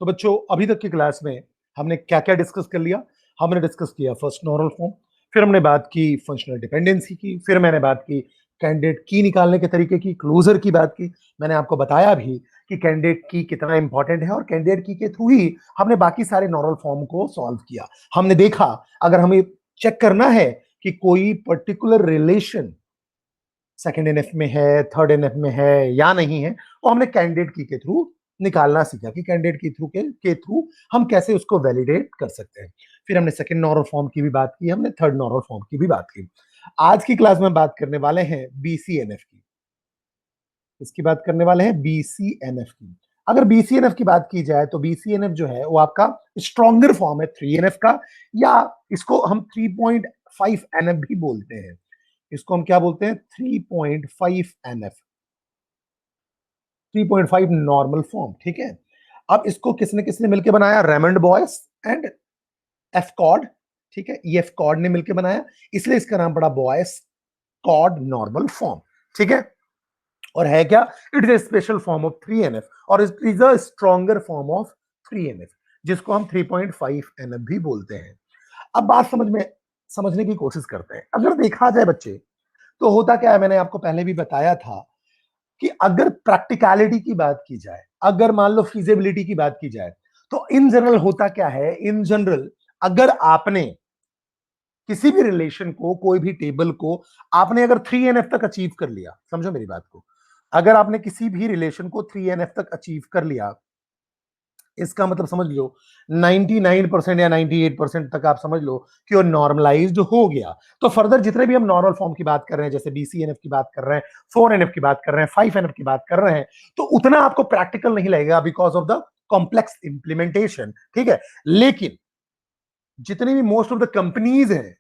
तो बच्चों अभी तक की क्लास में हमने क्या क्या डिस्कस कर लिया। हमने डिस्कस किया फर्स्ट नॉर्मल फॉर्म, फिर हमने बात की फंक्शनल डिपेंडेंसी की, फिर मैंने बात की कैंडिडेट की निकालने के तरीके की, क्लोजर की बात की। मैंने आपको बताया भी कि कैंडिडेट की कितना इंपॉर्टेंट है और कैंडिडेट की के थ्रू ही हमने बाकी सारे नॉर्मल फॉर्म को सॉल्व किया। हमने देखा अगर हमें चेक करना है कि कोई पर्टिकुलर रिलेशन सेकंड एनएफ में है, थर्ड एनएफ में है या नहीं है, तो हमने कैंडिडेट की के थ्रू निकालना सीखा कि कैंडिडेट की के थ्रू हम कैसे उसको वैलिडेट कर सकते हैं। फिर हमने सेकंड नॉर्मल फॉर्म की भी बात की, हमने थर्ड नॉर्मल फॉर्म की भी बात की। आज की क्लास में बात करने वाले हैं बीसीएनएफ की। इसकी बात करने वाले हैं बीसीएनएफ की। अगर बीसीएनएफ की बात की जाए तो बीसीएनएफ जो है वो आपका स्ट्रॉन्गर फॉर्म है 3एनएफ का, या इसको हम 3.5 एनएफ भी बोलते हैं। इसको हम क्या बोलते हैं? 3.5 एनएफ, 3.5 नॉर्मल फॉर्म। ठीक है, अब इसको किसने किसने मिलकर बनाया? Raymond Boyce and F Codd. ठीक है, ये एफ कॉर्ड ने मिलकर बनाया, इसलिए इसका नाम पड़ा बॉयस कॉर्ड नॉर्मल फॉर्म। ठीक है, और है क्या? It is a special form of three NF और it is a stronger form of three NF, जिसको हम 3.5 एनएफ भी बोलते हैं। अब बात समझने की कोशिश करते हैं। अगर देखा जाए बच्चे, तो होता क्या है, मैंने आपको पहले भी बताया था कि अगर प्रैक्टिकलिटी की बात की जाए, अगर मान लो फिजिबिलिटी की बात की जाए, तो इन जनरल होता क्या है? इन जनरल अगर आपने किसी भी रिलेशन को, कोई भी टेबल को आपने अगर 3एनएफ तक अचीव कर लिया, समझो मेरी बात को, अगर आपने किसी भी रिलेशन को 3एनएफ तक अचीव कर लिया, इसका मतलब समझ लो 99% या 98% तक आप समझ लो कि वो नॉर्मलाइज्ड हो गया। तो फर्दर जितने भी हम नॉर्मल फॉर्म की बात कर रहे हैं, जैसे बीसीएनएफ की बात कर रहे हैं, 4एनएफ की बात कर रहे हैं, 5एनएफ की बात कर रहे हैं, तो उतना आपको प्रैक्टिकल नहीं लगेगा because of the complex implementation. ठीक है, लेकिन जितनी भी मोस्ट ऑफ द कंपनीज हैं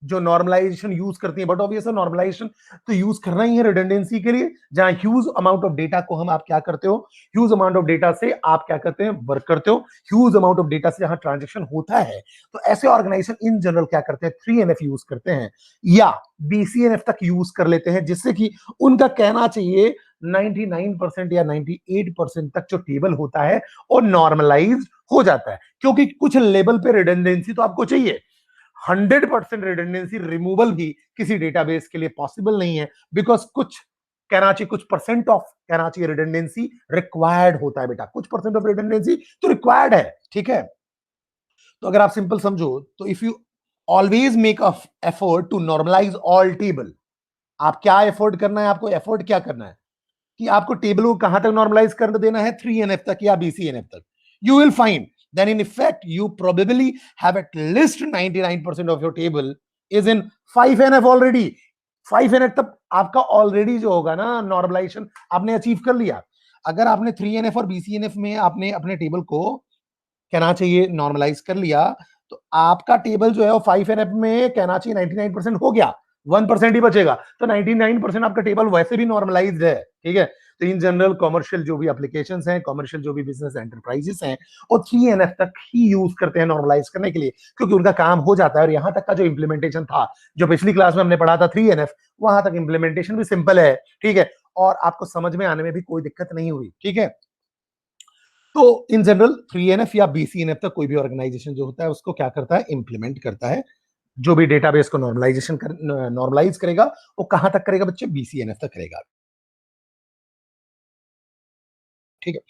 जो नॉर्मलाइजेशन यूज करती हैं, बट ऑब्वियसली नॉर्मलाइजेशन तो यूज करना ही है रिडंडेंसी के लिए, जहां ह्यूज अमाउंट ऑफ डेटा को हम आप क्या करते हो, ह्यूज अमाउंट ऑफ डेटा से आप क्या करते हैं, वर्क करते हो, ह्यूज अमाउंट ऑफ डेटा से जहां ट्रांजेक्शन होता है, तो ऐसे ऑर्गेनाइजेशन इन जनरल क्या करते हैं, 3एनएफ यूज करते हैं या बीसीएनएफ तक यूज कर लेते हैं, जिससे कि उनका कहना चाहिए 99% या 98% तक जो टेबल होता है वो नॉर्मलाइज हो जाता है। क्योंकि कुछ लेवल पे रिडंडेंसी तो आपको चाहिए, 100% रिडंडेंसी रिमूवल भी किसी डेटाबेस के लिए पॉसिबल नहीं है, बिकॉज कुछ कहना चाहिए, कुछ परसेंट ऑफ कहना चाहिए रिडंडेंसी रिक्वायर्ड होता है बेटा, कुछ परसेंट ऑफ रिडंडेंसी तो रिक्वायर्ड है। ठीक है, तो अगर आप सिंपल समझो तो if you always make a effort to normalize all table, आप क्या एफर्ट करना है? आपको एफर्ट क्या करना है कि आपको टेबल को कहां तक नॉर्मलाइज कर देना है? 3एनएफ तक या बीसीएनएफ तक। You will find then in effect you probably have at least 99% of your table is in 5NF already। 5NF तक आपका ऑलरेडी जो होगा ना नॉर्मलाइजेशन आपने अचीव कर लिया। अगर आपने 3NF और BCNF में आपने अपने टेबल को कहना चाहिए नॉर्मलाइज कर लिया, तो आपका टेबल जो है वो 5NF में कहना चाहिए 99% हो गया, 1% ही बचेगा, तो 99% आपका टेबल वैसे भी नॉर्मलाइज्ड है। ठीक है, तो इन जनरल कॉमर्शियल जो भी एप्लीकेशंस हैं, कॉमर्शियल जो भी बिजनेस एंटरप्राइजेस हैं, वो 3NF तक ही यूज करते हैं नॉर्मलाइज करने के लिए, क्योंकि उनका काम हो जाता है। और यहां तक का जो इंप्लीमेंटेशन था, जो पिछली क्लास में हमने पढ़ा था 3NF, वहां तक इंप्लीमेंटेशन भी सिंपल है। ठीक है, और आपको समझ में आने में भी कोई दिक्कत नहीं हुई। ठीक है, तो इन जनरल 3NF या BCNF तक कोई भी ऑर्गेनाइजेशन जो होता है उसको क्या करता है, इंप्लीमेंट करता है। जो भी डेटाबेस को नॉर्मलाइज करेगा वो कहां तक करेगा बच्चे? BCNF तक करेगा। ठीक है,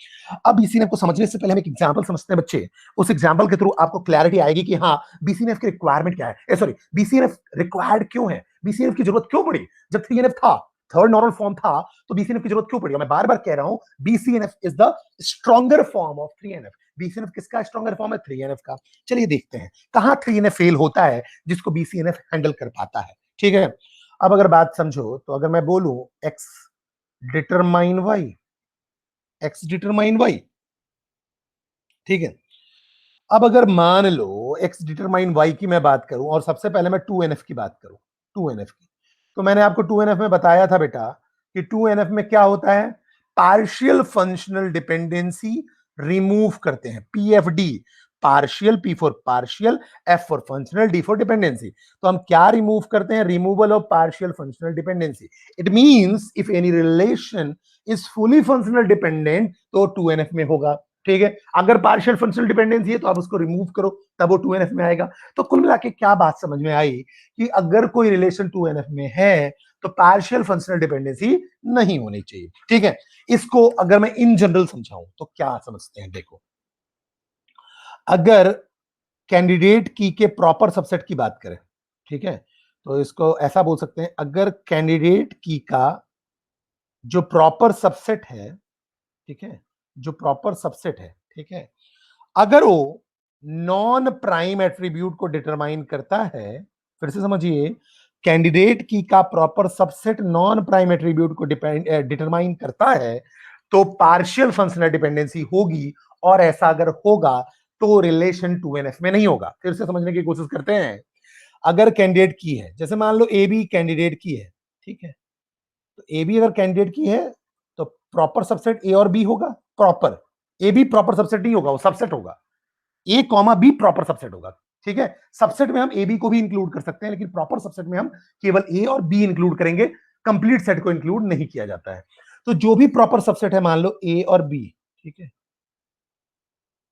अब बीसीएनएफ को समझने से पहले हम एक एग्जांपल समझते हैं बच्चे। उस एग्जांपल के थ्रू आपको क्लैरिटी आएगी कि हाँ बीसीएनएफ की रिक्वायरमेंट क्या है, सॉरी बीसीएनएफ रिक्वायर्ड क्यों है, बीसीएनएफ की जरूरत क्यों पड़ी जब 3NF था, थर्ड नॉर्मल फॉर्म था, तो बीसीएनएफ की जरूरत क्यों पड़ी? मैं बार बार कह रहा हूं BCNF is the stronger form of 3NF। BCNF किसका स्ट्रॉन्गर फॉर्म है? 3NF का। चलिए देखते हैं कहां 3NF फेल होता है जिसको बीसीएनएफ हैंडल कर पाता है। ठीक है, अब अगर बात समझो तो अगर मैं बोलूं X determine Y, X determine Y, ठीक है, अब अगर मान लो एक्स डिटरमाइन वाई की मैं बात करूं और सबसे पहले मैं 2NF की बात करूं, 2NF की, तो मैंने आपको 2NF में बताया था बेटा कि 2NF में क्या होता है, पार्शियल फंक्शनल डिपेंडेंसी रिमूव करते हैं, PFD, partial, P for partial, F for functional, D for dependency. तो हम क्या रिमूव करते हैं? Removal of partial functional dependency. It means if any relation is fully functional dependent तो 2NF में होगा। ठीक है, अगर पार्शियल फंक्शनल डिपेंडेंसी है तो आप उसको रिमूव करो, तब वो 2NF में आएगा। तो कुल मिला के क्या बात समझ में आई कि अगर कोई रिलेशन 2NF में है तो पार्शियल फंक्शनल डिपेंडेंसी नहीं होनी चाहिए। ठीक है, इसको अगर मैं इन जनरल समझाऊं तो क्या समझते हैं, देखो, अगर कैंडिडेट की के प्रॉपर सबसेट की बात करें, ठीक है, तो इसको ऐसा बोल सकते हैं, अगर कैंडिडेट की का जो प्रॉपर सबसेट है, ठीक है, जो प्रॉपर सबसेट है, ठीक है, अगर वो नॉन प्राइम एट्रीब्यूट को डिटरमाइन करता है, फिर से समझिए, कैंडिडेट की का proper subset non prime attribute को डिटरमाइन करता है तो पार्शियल फंक्शनल डिपेंडेंसी होगी, और ऐसा अगर होगा तो रिलेशन 2NF में नहीं होगा। फिर से समझने की कोशिश करते हैं, अगर कैंडिडेट की है, जैसे मान लो ए बी कैंडिडेट की है, ठीक है, तो ए बी अगर कैंडिडेट की है तो प्रॉपर सबसेट ए और बी होगा, proper A B proper subset नहीं होगा, वो सबसेट होगा, ए कॉमा बी प्रॉपर सबसेट होगा। ठीक है, सबसेट में हम ए बी को भी इंक्लूड कर सकते हैं, लेकिन प्रॉपर सबसेट में हम केवल ए और बी इंक्लूड करेंगे, कंप्लीट सेट को इंक्लूड नहीं किया जाता है। तो जो भी प्रॉपर सबसेट है, मान लो ए और बी, ठीक है,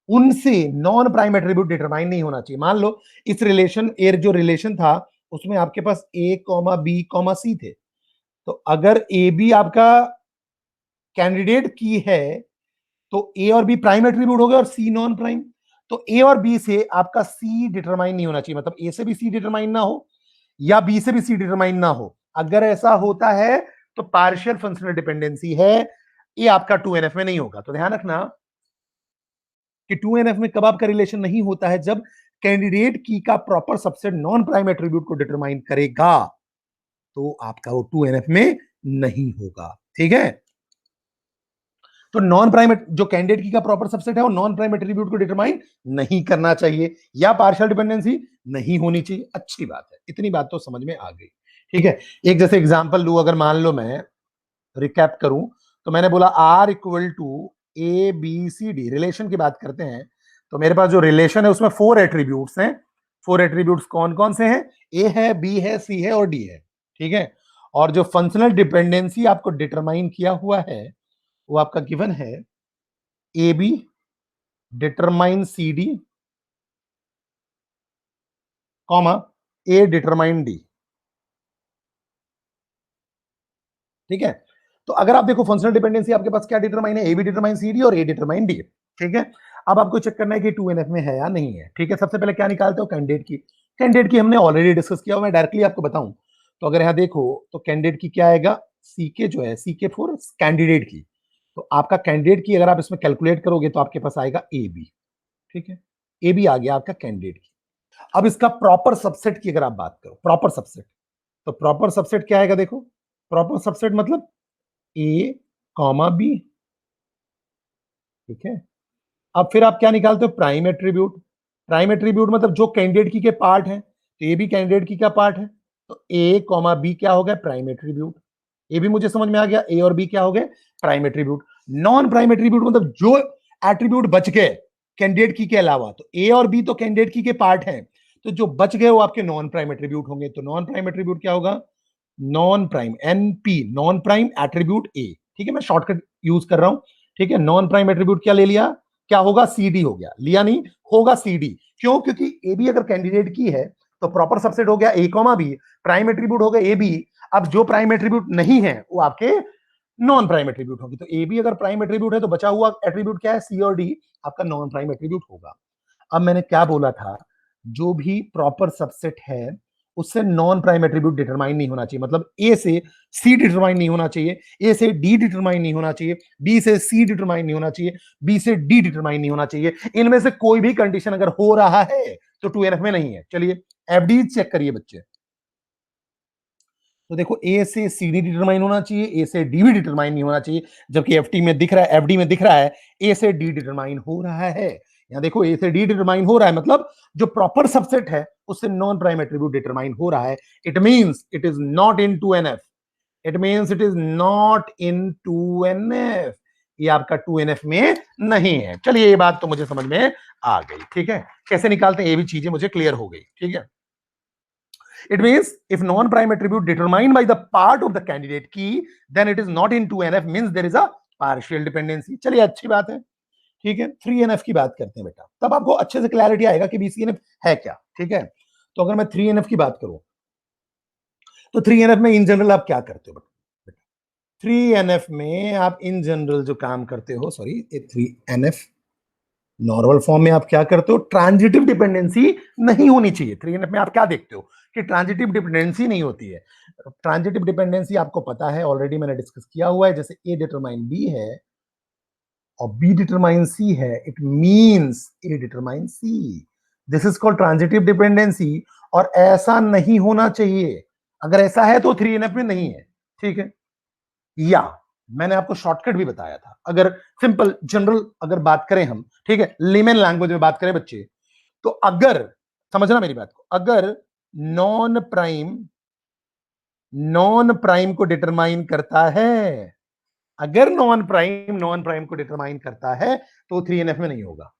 उनसे नॉन प्राइम एट्रीब्यूट डिटरमाइन नहीं होना चाहिए। मान लो इस रिलेशन ए जो रिलेशन था उसमें आपके पास ए कॉमा बी कॉमा सी थे, तो अगर ए बी आपका कैंडिडेट की है तो ए और बी प्राइम एट्रीब्यूट हो गए और सी नॉन प्राइम, तो ए और बी से आपका सी डिटरमाइन नहीं होना चाहिए, मतलब ए से भी सी डिटरमाइन ना हो या बी से भी सी डिटरमाइन ना हो। अगर ऐसा होता है तो पार्शियल फंक्शनल डिपेंडेंसी है, ये आपका 2NF में नहीं होगा। तो ध्यान रखना कि 2NF में कब आपका रिलेशन नहीं होता है, जब कैंडिडेट की का proper subset non prime attribute को डिटरमाइन करेगा, तो आपका वो 2NF में नहीं होगा। ठीक है, तो नॉन प्राइम जो कैंडिडेट की का प्रॉपर सबसेट है वो नॉन प्राइम एट्रीब्यूट को डिटरमाइन नहीं करना चाहिए, या पार्शियल डिपेंडेंसी नहीं होनी चाहिए। अच्छी बात है, इतनी बात तो समझ में आ गई। ठीक है, एक जैसे एग्जांपल लू, अगर मान लो मैं रिकैप करूं, तो मैंने बोला R equal to A B C D, relation की बात करते हैं, तो मेरे पास जो रिलेशन है उसमें 4 एट्रीब्यूट्स हैं। 4 एट्रीब्यूट्स कौन कौन से हैं? ए है, बी है, सी है और डी है। ठीक है, और जो फंक्शनल डिपेंडेंसी आपको डिटरमाइन किया हुआ है वो आपका गिवन है, A B determine C D comma A determine D. ठीक है, तो अगर आप देखो फंक्शनल डिपेंडेंसी आपके पास क्या डिटरमाइन है, A B determine C D और ए डिटरमाइन डी। ठीक है, अब आपको चेक करना है कि 2NF में है या नहीं है। ठीक है, सबसे पहले क्या निकालते हो, कैंडिडेट की। कैंडिडेट की हमने ऑलरेडी डिस्कस किया, मैं डायरेक्टली आपको बताऊं तो अगर यहां देखो तो कैंडिडेट की क्या आएगा, सी के जो है, सी के फॉर कैंडिडेट की, तो आपका कैंडिडेट की अगर आप इसमें कैलकुलेट करोगे तो आपके पास आएगा ए बी। ठीक है, ए बी आ गया आपका कैंडिडेट की। अब इसका प्रॉपर सबसेट की अगर आप बात करो, प्रॉपर सबसेट, तो प्रॉपर सबसेट क्या आएगा, देखो, प्रॉपर सबसेट मतलब ए कॉमा बी। ठीक है, अब फिर आप क्या निकालते हो, प्राइम एट्रीब्यूट। प्राइम एट्रीब्यूट मतलब जो कैंडिडेट की के पार्ट है, तो ए भी कैंडिडेट की का पार्ट है, तो ए कॉमा बी क्या हो गया, प्राइम एट्रीब्यूट। ए भी मुझे समझ में आ गया, ए और बी क्या हो गए, prime attribute. Non prime attribute मतलब जो एट्रीब्यूट बच गए कैंडिडेट की के अलावा, तो ए और बी तो कैंडिडेट की के पार्ट हैं, तो जो बच गए वो आपके नॉन प्राइम एट्रीब्यूट होंगे। तो नॉन प्राइम एट्रीब्यूट क्या होगा, non prime, NP, non prime attribute A. ठीक है, मैं शॉर्टकट यूज कर रहा हूं। ठीक है, नॉन प्राइम एट्रीब्यूट क्या ले लिया, क्या होगा, सीडी हो गया, लिया नहीं, होगा सीडी। क्यों, क्योंकि ए बी अगर कैंडिडेट की है तो प्रॉपर सबसेट हो गया ए कॉमा बी, प्राइम एट्रीब्यूट हो गया ए बी। अब जो प्राइम एट्रीब्यूट नहीं है वो आपके नॉन प्राइम एट्रीब्यूट होगी, तो ए बी अगर प्राइम एट्रीब्यूट है तो बचा हुआ एट्रीब्यूट क्या है, सी और डी आपका नॉन प्राइम एट्रीब्यूट होगा। अब मैंने क्या बोला था, जो भी प्रॉपर सबसेट है उससे नॉन प्राइम एट्रीब्यूट डिटरमाइन नहीं होना चाहिए, मतलब ए से सी डिटरमाइन नहीं होना चाहिए, ए से डी डिटरमाइन नहीं होना चाहिए, बी से सी डिटरमाइन नहीं होना चाहिए, बी से डी डिटरमाइन नहीं होना चाहिए। इनमें से कोई भी कंडीशन अगर हो रहा है तो 2NF में नहीं है। चलिए एफडी चेक करिए बच्चे, तो देखो ए से सी डी डिटरमाइन होना चाहिए, ए से डी भी डिटरमाइन नहीं होना चाहिए, जबकि एफटी में दिख रहा है, एफडी में दिख रहा है ए से डी डिटरमाइन हो रहा है। यहां देखो ए से डी डिटरमाइन हो रहा है, मतलब जो प्रॉपर सबसेट है उससे नॉन प्राइम एट्रीब्यूट डिटरमाइन हो रहा है। It means it is not in 2NF, it means it is not in 2NF, ये आपका 2NF में नहीं है। चलिए ये बात तो मुझे समझ में आ गई। ठीक है, कैसे निकालते हैं ये भी चीजें मुझे क्लियर हो गई। ठीक है, it means if non-prime attribute determined by the part of the candidate key then it is not in 2NF, means there is a partial dependency। चलिए अच्छी बात है, ठीक है, 3NF की बात करते हैं बेटा, तब आपको अच्छे से क्लैरिटी आएगा कि BCNF है क्या। ठीक है, तो अगर मैं 3NF की बात करूं तो 3NF में इन जनरल आप क्या करते हो बेटा? 3NF में आप इन जनरल जो काम करते हो, सॉरी, 3NF नॉर्मल फॉर्म में आप क्या करते हो, ट्रांजिटिव डिपेंडेंसी नहीं होनी चाहिए। 3NF में आप क्या देखते हो कि ट्रांजिटिव डिपेंडेंसी नहीं होती है। ट्रांजिटिव डिपेंडेंसी आपको पता है, ऑलरेडी मैंने डिस्कस किया हुआ है, जैसे A डिटरमाइन B है और B डिटरमाइन C है, it means A determine C। This is called transitive dependency, और ऐसा नहीं होना चाहिए। अगर ऐसा है तो 3NF में नहीं है। ठीक है, या मैंने आपको शॉर्टकट भी बताया था। अगर सिंपल जनरल अगर बात करें हम, ठीक है, लेमन लैंग्वेज में बात करें बच्चे, तो अगर, समझना मेरी बात को, अगर नॉन प्राइम को डिटरमाइन करता है, अगर नॉन प्राइम को डिटरमाइन करता है तो 3NF में नहीं होगा।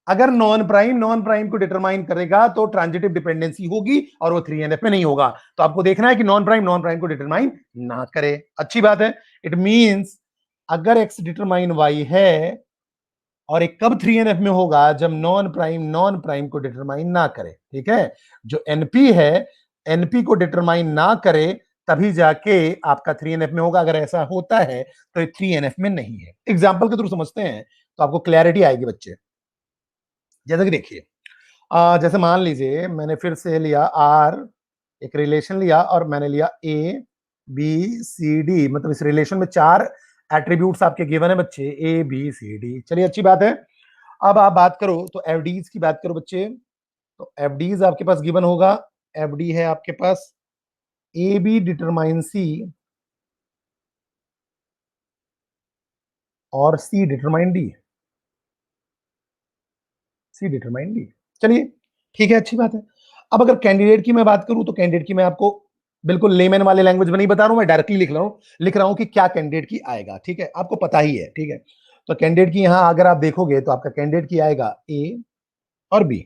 अगर नॉन प्राइम को डिटरमाइन करेगा तो ट्रांजिटिव डिपेंडेंसी होगी और वो 3NF में नहीं होगा। तो आपको देखना है कि नॉन प्राइम को डिटरमाइन ना करे। अच्छी बात है। इट मींस अगर एक्स डिटरमाइन वाई है, और एक कब 3NF में होगा, जब नॉन प्राइम को डिटरमाइन ना करे। ठीक है, जो एनपी है, एनपी को डिटरमाइन ना करे तभी जाके आपका 3NF में होगा। अगर ऐसा होता है तो ये 3NF में नहीं है। एग्जाम्पल के थ्रू समझते हैं तो आपको क्लैरिटी आएगी बच्चे। जैसे कि देखिए, जैसे मान लीजिए मैंने फिर से लिया आर, एक रिलेशन लिया और मैंने लिया ABCD, मतलब इस रिलेशन में 4 एट्रीब्यूट्स आपके गिवन है बच्चे, ABCD। चलिए, अच्छी बात है। अब आप बात करो तो एफडीज की बात करो बच्चे, तो एफडीज आपके पास गिवन होगा। एफडी है आपके पास AB डिटरमाइन C और C determine D। C determine D, चलिए ठीक है, अच्छी बात है। अब अगर कैंडिडेट की मैं बात करूं तो कैंडिडेट की मैं आपको बिल्कुल लेमैन वाले लैंग्वेज में नहीं बता रहा हूं, मैं डायरेक्टली लिख रहा हूं कि क्या कैंडिडेट की आएगा। ठीक है, आपको पता ही है। ठीक है, तो कैंडिडेट की यहां अगर आप देखोगे तो आपका कैंडिडेट की आएगा A और B।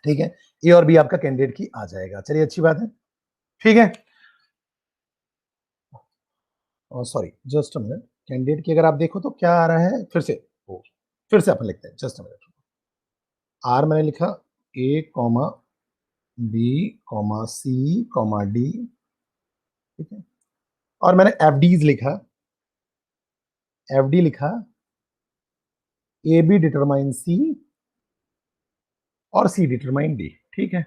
ठीक है, A और B आपका कैंडिडेट की आ जाएगा। चलिए, अच्छी बात है। ठीक है, sorry, just a minute. Candidate की अगर आप देखो तो क्या आ रहा है, फिर से अपन लिखते हैं, जस्ट अ मिनट। आर मैंने लिखा A, B, C, D। ठीक है, और मैंने एफडीज लिखा, एफडी लिखा AB डिटरमाइन C और C डिटरमाइन D। ठीक है,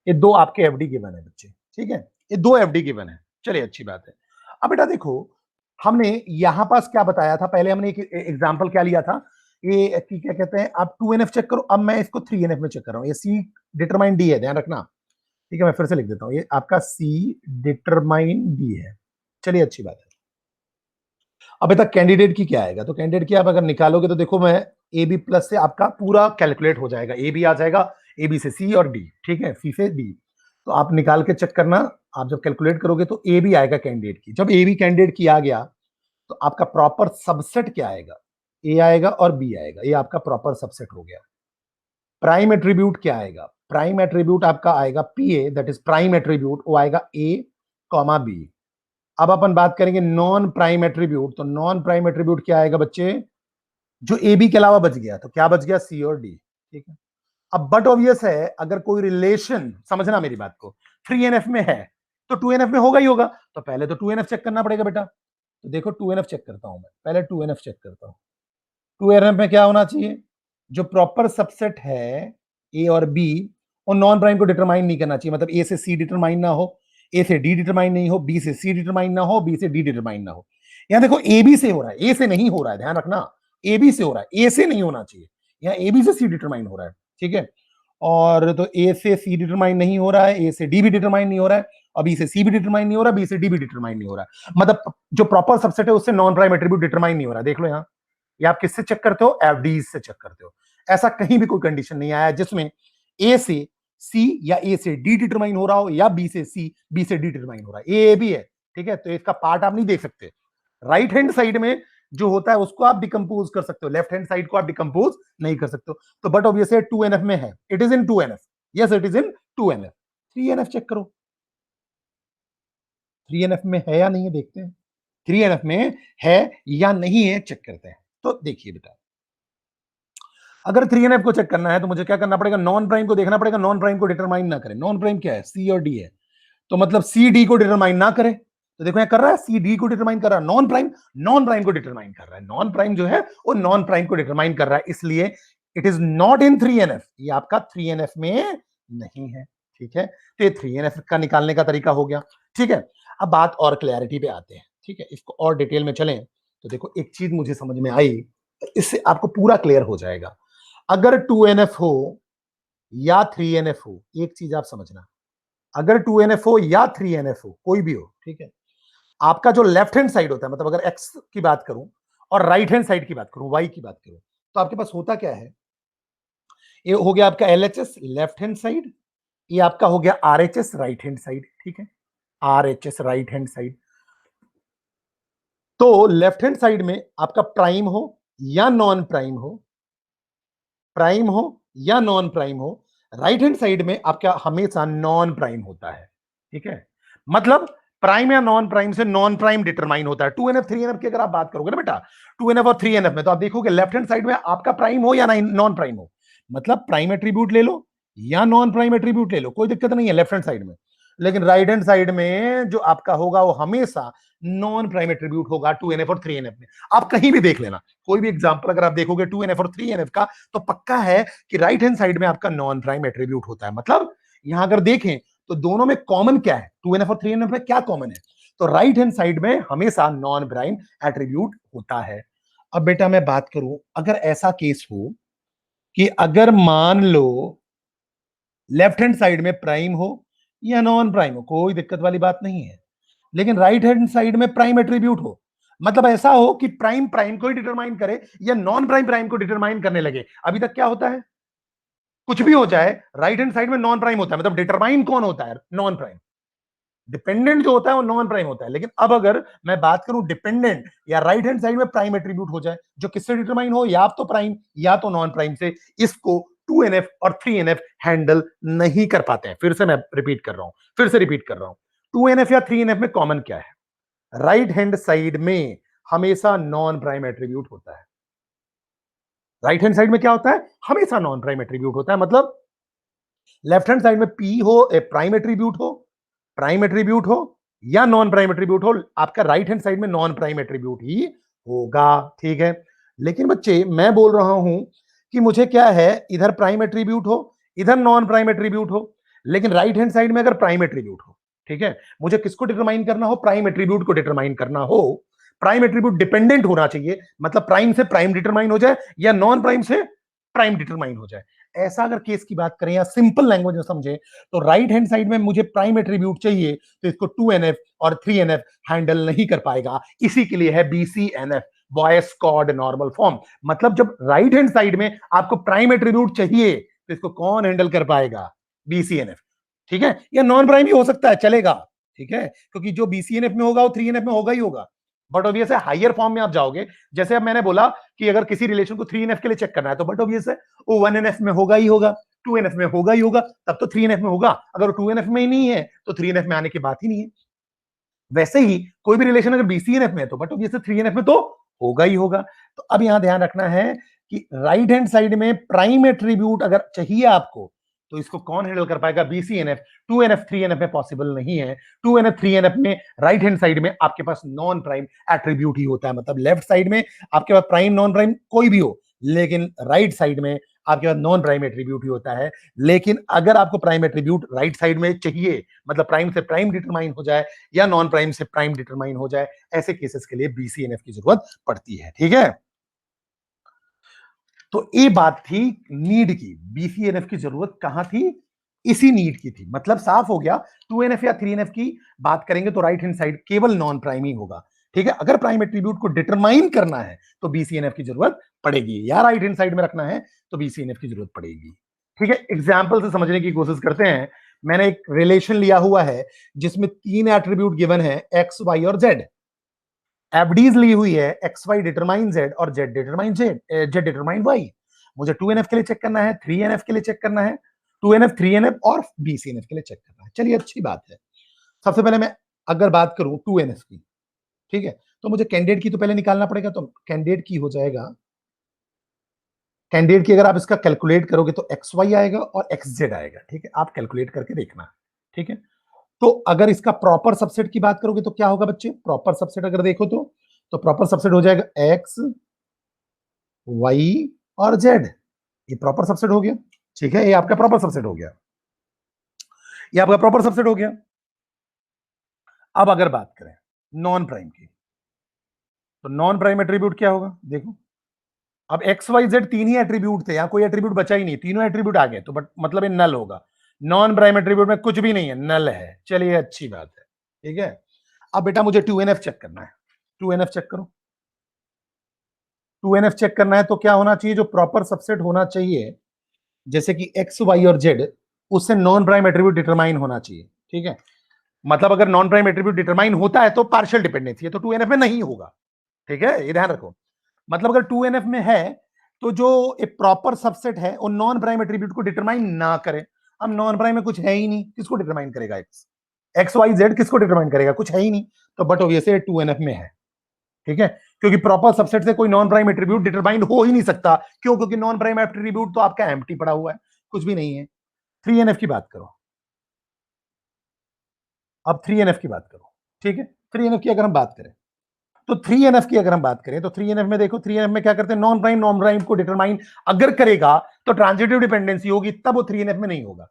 ये दो आपके एफडी गिवन है बच्चे। ठीक है, ये दो एफडी गिवन है। चलिए, अच्छी बात है। अब बेटा देखो, हमने यहां पास क्या बताया था, पहले हमने एक एग्जांपल क्या लिया था, ये क्या कहते हैं, आप 2NF चेक करो। अब मैं इसको 3NF में चेक कर रहा हूं। ये C डिटरमाइन D है, ध्यान रखना। ठीक है, मैं फिर से लिख देता हूं, ये आपका C डिटरमाइन D है। चलिए, अच्छी बात है। अब तक कैंडिडेट की क्या आएगा, तो कैंडिडेट की आप अगर निकालोगे तो देखो, मैं AB प्लस से आपका पूरा कैलकुलेट हो जाएगा। AB आ जाएगा, AB से C और D। ठीक है, C से D, तो आप निकाल के चेक करना। आप जब कैलकुलेट करोगे तो AB आएगा कैंडिडेट की। जब AB कैंडिडेट की आ गया तो आपका प्रॉपर सबसेट क्या आएगा, A आएगा और B आएगा। ये आपका प्रॉपर सबसेट हो गया। प्राइम एट्रीब्यूट क्या आएगा, प्राइम एट्रीब्यूट आपका आएगा PA, that is prime attribute, वो आएगा A कॉमा B। अब अपन बात करेंगे नॉन प्राइम एट्रीब्यूट, तो नॉन प्राइम एट्रीब्यूट क्या आएगा बच्चे, जो AB के अलावा बच गया, तो क्या बच गया, C और D। ठीक है, अब बट ऑब्वियस है, अगर कोई रिलेशन, समझना मेरी बात को, 3NF में है तो 2NF में होगा ही होगा। तो पहले तो 2NF चेक करना पड़ेगा बेटा। तो देखो, 2NF चेक करता हूं मैं, पहले 2NF चेक करता हूं। 2NF में क्या होना चाहिए, जो प्रॉपर सबसेट है A और B, और नॉन प्राइम को डिटरमाइन नहीं करना चाहिए, मतलब A से C डिटरमाइन ना हो, A से D डिटरमाइन नहीं हो, B से C डिटरमाइन ना हो, B से D डिटरमाइन ना हो। यहां देखो, AB से हो रहा है, A से नहीं हो रहा है, ध्यान रखना। AB से हो रहा है, A से नहीं होना चाहिए। यहाँ AB से C डिटरमाइन हो रहा है। ठीक है, और तो A से C डिटरमाइन नहीं हो रहा है, A से D भी डिटरमाइन नहीं हो रहा है, और B से C भी डिटरमाइन नहीं हो रहा, B से D भी डिटरमाइन नहीं हो रहा है। मतलब जो प्रॉपर सबसेट है उससे नॉन प्राइम एट्रीब्यूट डिटरमाइन नहीं हो रहा। देख लो यहाँ, ये आप किससे चेक करते हो, एफडीज से चेक करते हो। ऐसा कहीं भी कोई कंडीशन नहीं आया जिसमें A से C या A से D डिटरमाइन हो रहा हो, या B से C B से D डिटरमाइन हो रहा है। A भी है। ठीक है, तो इसका पार्ट आप नहीं देख सकते। राइट हैंड साइड में जो होता है उसको आप डिकम्पोज कर सकते हो, लेफ्ट हैंड साइड को आप डिकम्पोज नहीं कर सकते हो। तो बट ऑब्वियसली 2NF में है, it is in 2NF, yes it is in 2NF। 3NF check करो, 3NF में है या नहीं है, देखते हैं 3NF में है या नहीं है, चेक करते हैं। तो देखिए बेटा, अगर 3NF को चेक करना है तो मुझे क्या करना पड़ेगा, नॉन प्राइम को देखना पड़ेगा, नॉन प्राइम को डिटरमाइन ना करें। नॉन प्राइम क्या है, सी और डी है, तो मतलब सी डी को डिटरमाइन ना करे, तो देखो यहां कर रहा है सी डी को डिटरमाइन कर रहा है, नॉन प्राइम को डिटरमाइन कर रहा है, नॉन प्राइम जो है वो नॉन प्राइम को डिटरमाइन कर रहा है, इसलिए it is not in 3NF, ये आपका 3NF में नहीं है। ठीक है, तो ये 3NF का निकालने का तरीका हो गया। ठीक है, अब बात और क्लैरिटी पे आते हैं। ठीक है, इसको और डिटेल में चलें तो देखो एक चीज मुझे समझ में आई, इससे आपको पूरा क्लियर हो जाएगा। अगर 2NF हो या 3NF हो, एक चीज आप समझना, अगर 2NF हो या 3NF हो, कोई भी हो, ठीक है, आपका जो लेफ्ट हैंड साइड होता है, मतलब अगर एक्स की बात करूं और राइट हैंड साइड की बात करूं, वाई की बात करूं, तो आपके पास होता क्या है, ये हो गया आपका LHS लेफ्ट हैंड साइड, ये आपका हो गया RHS राइट हैंड साइड। ठीक है, RHS राइट हैंड साइड, तो लेफ्ट हैंड साइड में आपका प्राइम हो या नॉन प्राइम हो, प्राइम हो या नॉन प्राइम हो, राइट हैंड साइड में आपका हमेशा नॉन प्राइम होता है। ठीक है, मतलब प्राइम या नॉन प्राइम से नॉन प्राइम डिटरमाइन होता है। 2NF 3NF की अगर आप बात करोगे ना बेटा, 2NF और 3NF में, तो आप देखोगे लेफ्ट हैंड साइड में आपका प्राइम हो या नॉन प्राइम हो, मतलब प्राइम एट्रीब्यूट ले लो या नॉन प्राइम एट्रीब्यूट ले लो, कोई दिक्कत नहीं है लेफ्ट हैंड साइड में, लेकिन राइट हैंड साइड में जो आपका होगा वो हमेशा नॉन प्राइम एट्रीब्यूट होगा 2NF और 3NF में। आप कहीं भी देख लेना, कोई भी एग्जांपल अगर आप देखोगे 2NF और 3NF का, तो पक्का है कि राइट हैंड साइड में आपका नॉन प्राइम एट्रीब्यूट होता है। मतलब यहां अगर देखें तो दोनों में कॉमन क्या है, 2NF और 3NF में क्या कॉमन है, तो राइट हैंड साइड में हमेशा नॉन प्राइम एट्रीब्यूट होता है। अब बेटा मैं बात करूं, अगर ऐसा केस हो कि अगर मान लो लेफ्ट हैंड साइड में प्राइम हो या नॉन प्राइम हो, कोई दिक्कत वाली बात नहीं है, लेकिन राइट हैंड साइड में प्राइम एट्रीब्यूट हो, मतलब ऐसा हो कि प्राइम प्राइम को ही डिटरमाइन करे या नॉन प्राइम प्राइम को डिटरमाइन करने लगे। अभी तक क्या होता है, कुछ भी हो जाए, राइट हैंड साइड में नॉन प्राइम होता है, मतलब डिटरमाइन कौन होता है, नॉन प्राइम, डिपेंडेंट जो होता है वो नॉन प्राइम होता है। लेकिन अब अगर मैं बात करूं डिपेंडेंट या राइट हैंड साइड में प्राइम एट्रीब्यूट हो जाए, जो किससे डिटरमाइन हो, या तो प्राइम या तो नॉन प्राइम से, इसको 2NF और 3NF हैंडल नहीं कर पाते हैं। फिर से मैं रिपीट कर रहा हूं, 2NF या 3NF में कॉमन क्या है, राइट हैंड साइड में हमेशा नॉन प्राइम एट्रीब्यूट होता है। राइट हैंड साइड में क्या होता है, हमेशा नॉन प्राइम एट्रीब्यूट होता है, मतलब लेफ्ट हैंड साइड में पी हो प्राइम एट्रीब्यूट हो, या नॉन प्राइम एट्रीब्यूट हो, आपका राइट हैंड साइड में नॉन प्राइम एट्रीब्यूट ही होगा। ठीक है, लेकिन बच्चे मैं बोल रहा हूं कि मुझे क्या है, इधर प्राइम एट्रीब्यूट हो, इधर नॉन प्राइम एट्रीब्यूट हो, लेकिन राइट हैंड साइड में अगर प्राइम एट्रीब्यूट हो, ठीक है, मुझे किसको डिटरमाइन करना हो, प्राइम एट्रीब्यूट को डिटरमाइन करना हो, प्राइम एट्रीब्यूट डिपेंडेंट होना चाहिए, मतलब प्राइम से प्राइम डिटरमाइन हो जाए या नॉन प्राइम से प्राइम डिटरमाइन हो जाए। ऐसा अगर केस की बात करें या सिंपल लैंग्वेज में समझे, तो राइट हैंड साइड में मुझे प्राइम एट्रीब्यूट चाहिए, तो इसको 2NF और 3NF हैंडल नहीं कर पाएगा, इसी के लिए है BCNF, Boyce Codd normal form. मतलब जब राइट हैंड साइड में आपको प्राइम एट्रीब्यूट चाहिए, तो इसको कौन हैंडल कर पाएगा, BCNF। ठीक है, या नॉन प्राइम ही हो सकता है, चलेगा। ठीक है, क्योंकि जो BCNF में होगा वो 3NF में होगा ही होगा, बट ऑब्वियस है हायर फॉर्म में आप जाओगे, जैसे अब मैंने बोला कि अगर किसी रिलेशन को 3NF के लिए चेक करना है, तो बट ऑब्वियस है वो 1NF में होगा ही होगा, 2NF में होगा ही होगा, तब तो 3NF में होगा। अगर 2NF में ही नहीं है तो 3NF में आने की बात ही नहीं है। वैसे ही कोई भी रिलेशन अगर BCNF में है तो बट ऑब्वियस 3NF में तो होगा ही होगा। तो अब यहां ध्यान रखना है कि राइट हैंड साइड में प्राइम एट्रीब्यूट अगर चाहिए आपको, तो इसको कौन हैंडल कर पाएगा, BCNF। 2NF 3NF में पॉसिबल नहीं है। 2NF 3NF में राइट हैंड साइड में आपके पास नॉन प्राइम एट्रीब्यूट ही होता है, मतलब लेफ्ट साइड में आपके पास प्राइम नॉन प्राइम कोई भी हो, लेकिन राइट साइड में आपके पास नॉन प्राइम एट्रीब्यूट ही होता है। लेकिन अगर आपको प्राइम एट्रीब्यूट राइट साइड में चाहिए, मतलब प्राइम से प्राइम डिटरमाइन हो जाए या नॉन प्राइम से प्राइम डिटरमाइन हो जाए, ऐसे केसेस के लिए BCNF की जरूरत पड़ती है। ठीक है, तो ये बात थी नीड की, BCNF की जरूरत कहां थी, इसी नीड की थी। मतलब साफ हो गया, 2NF या 3NF की बात करेंगे तो राइट हैंड साइड केवल नॉन प्राइम ही होगा। ठीक है, अगर प्राइम एट्रीब्यूट को डिटरमाइन करना है तो BCNF की जरूरत पड़ेगी, या राइट हैंड साइड में रखना है तो BCNF की जरूरत पड़ेगी। ठीक है, एग्जाम्पल से समझने की कोशिश करते हैं। मैंने एक रिलेशन लिया हुआ है जिसमें 3 एट्रीब्यूट गिवन है, एक्स वाई और जेड। एफडीज ली हुई है, एक्स वाई डिटरमाइन जेड और Z determine Z determine Y. मुझे 2NF के लिए चेक करना है, 3NF के लिए चेक करना है, 2NF 3NF और BCNF के लिए चेक करना है। चलिए अच्छी बात है। सबसे पहले मैं अगर बात करूं 2NF की, ठीक है, तो मुझे कैंडिडेट की तो पहले निकालना पड़ेगा, तो कैंडिडेट की हो जाएगा, कैंडिडेट की अगर आप इसका कैलकुलेट करोगे तो एक्स वाई आएगा और एक्स जेड आएगा, ठीक है, आप कैलकुलेट करके देखना, ठीक है। तो अगर इसका प्रॉपर सबसेट की बात करोगे तो क्या होगा बच्चे, प्रॉपर सबसेट अगर देखो तो प्रॉपर सबसेट हो जाएगा एक्स वाई और जेड, ये प्रॉपर सबसेट हो गया, ठीक है, ये आपका प्रॉपर सबसेट हो गया, ये आपका प्रॉपर सबसेट हो गया। अब अगर बात करें नॉन प्राइम की, तो नॉन प्राइम एट्रीब्यूट क्या होगा, देखो अब एक्स वाई जेड तीन ही एट्रीब्यूट थे, यहां कोई एट्रीब्यूट बचा ही नहीं, तीनों एट्रीब्यूट आ गए, तो बट मतलब ये नल होगा, नॉन प्राइम एट्रीब्यूट में कुछ भी नहीं है, नल है, चलिए अच्छी बात है, ठीक है। अब बेटा मुझे 2NF चेक करना है, 2NF चेक करो, 2NF चेक करना है तो क्या होना चाहिए, जो प्रॉपर सबसेट होना चाहिए जैसे कि एक्स वाई और जेड, उससे नॉन प्राइम एट्रीब्यूट डिटरमाइन होना चाहिए, ठीक है। मतलब अगर नॉन प्राइम एट्रीब्यूट डिटरमाइन होता है तो पार्शियल डिपेंडेंसी है, तो 2NF में नहीं होगा, ठीक है, ये ध्यान रखो। मतलब अगर 2NF में है तो जो एक प्रॉपर सबसेट है वो नॉन प्राइम एट्रीब्यूट को डिटरमाइन ना करे। अब नॉन प्राइम में कुछ है ही नहीं, किसको डिटरमाइन करेगा, एक्स वाई जेड किसको डिटरमाइन करेगा, कुछ है ही नहीं, तो बट ऑब्वियसली 2NF में है, ठीक है, क्योंकि प्रॉपर सबसेट से कोई नॉन प्राइम एट्रीब्यूट डिटरमाइन हो ही नहीं सकता, क्यों, क्योंकि नॉन प्राइम एट्रीब्यूट तो आपका एम्प्टी पड़ा हुआ है, कुछ भी नहीं है। 3NF की बात करो, अब 3NF की बात करो, ठीक है, 3NF की अगर हम बात करें तो 3NF की अगर हम बात करें तो 3NF में देखो, 3NF में क्या करते हैं, नॉन प्राइम को डिटरमाइन अगर करेगा तो ट्रांजिटिव डिपेंडेंसी होगी, तब वो 3NF में नहीं होगा,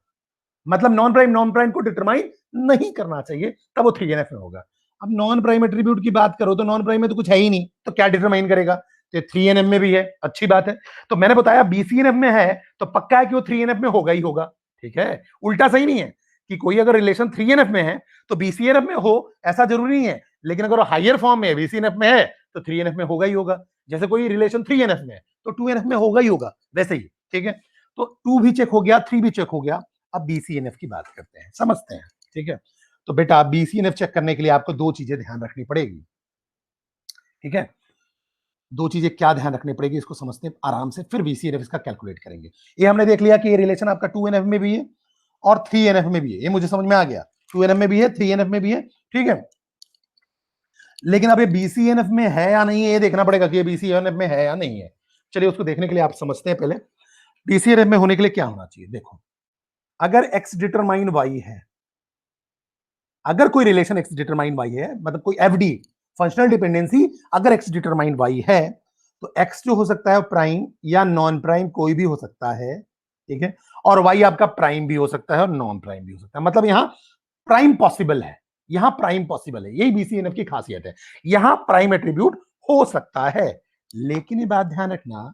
मतलब नॉन प्राइम को डिटरमाइन नहीं करना चाहिए, तब वो 3NF में होगा। अब नॉन प्राइम एट्रीब्यूट की बात करो तो नॉन प्राइम में तो कुछ है ही नहीं, तो क्या डिटरमाइन करेगा, तो 3NF में भी है, अच्छी बात है। तो मैंने बताया BCNF में है तो पक्का है कि वो 3NF में होगा ही होगा, ठीक है, उल्टा सही नहीं है कि कोई अगर रिलेशन 3NF में है तो BCNF में हो, ऐसा जरूरी नहीं है, लेकिन अगर हायर फॉर्म में BCNF में है तो 3NF में होगा ही होगा, जैसे कोई रिलेशन 3NF में है तो 2NF में होगा ही होगा, वैसे ही, ठीक है। तो 2 भी चेक हो गया, 3 भी चेक हो गया, अब BCNF की बात करते हैं, समझते हैं, ठीक है। तो बेटा BCNF चेक करने के लिए आपको दो चीजें ध्यान रखनी पड़ेगी, ठीक है, दो चीजें क्या ध्यान रखनी पड़ेगी, इसको समझते हैं आराम से, फिर BCNF इसका कैलकुलेट करेंगे। ये हमने देख लिया कि ये रिलेशन आपका 2NF में भी है और 3NF में भी है, ये मुझे समझ में आ गया, 2NF में भी है, 3NF में भी है, ठीक है। लेकिन अब ये BCNF में है या नहीं है, ये देखना पड़ेगा कि ये BCNF में है या नहीं है। चलिए उसको देखने के लिए आप समझते हैं, पहले BCNF में होने के लिए क्या होना चाहिए, देखो अगर x डिटरमाइन y है, अगर कोई रिलेशन x डिटरमाइन y है, मतलब कोई FD फंक्शनल डिपेंडेंसी अगर x डिटरमाइन y है, तो x जो हो सकता है प्राइम या नॉन प्राइम कोई भी हो सकता है, ठीक है, और y आपका प्राइम भी हो सकता है और नॉन प्राइम भी हो सकता है, मतलब यहां प्राइम पॉसिबल है, यहां प्राइम पॉसिबल है, यही BCNF की खासियत है, यहां प्राइम एट्रीब्यूट हो सकता है। लेकिन ये बात ध्यान रखना,